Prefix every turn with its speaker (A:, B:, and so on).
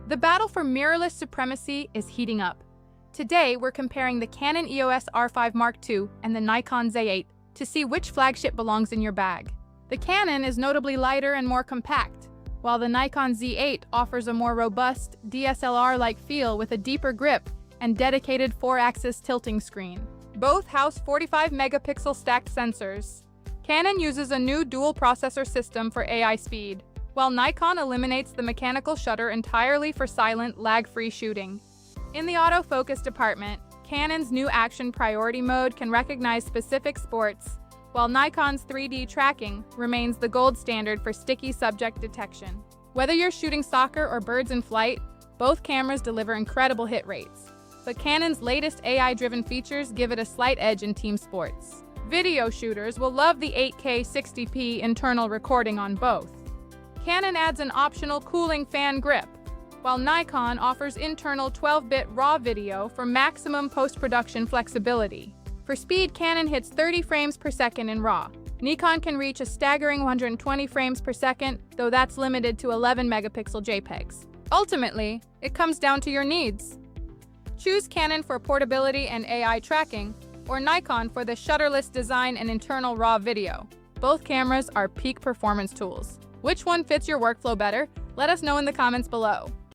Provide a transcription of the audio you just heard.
A: The battle for mirrorless supremacy is heating up. Today, we're comparing the Canon EOS R5 Mark II and the Nikon Z8 to see which flagship belongs in your bag. The Canon is notably lighter and more compact, while the Nikon Z8 offers a more robust, DSLR-like feel with a deeper grip and dedicated 4-axis tilting screen. Both house 45-megapixel stacked sensors. Canon uses a new dual-processor system for AI speed, while Nikon eliminates the mechanical shutter entirely for silent, lag-free shooting. In the autofocus department, Canon's new action priority mode can recognize specific sports, while Nikon's 3D tracking remains the gold standard for sticky subject detection. Whether you're shooting soccer or birds in flight, both cameras deliver incredible hit rates. But Canon's latest AI-driven features give it a slight edge in team sports. Video shooters will love the 8K 60p internal recording on both. Canon adds an optional cooling fan grip, while Nikon offers internal 12-bit RAW video for maximum post-production flexibility. For speed, Canon hits 30 frames per second in RAW. Nikon can reach a staggering 120 frames per second, though that's limited to 11-megapixel JPEGs. Ultimately, it comes down to your needs. Choose Canon for portability and AI tracking, or Nikon for the shutterless design and internal RAW video. Both cameras are peak performance tools. Which one fits your workflow better? Let us know in the comments below.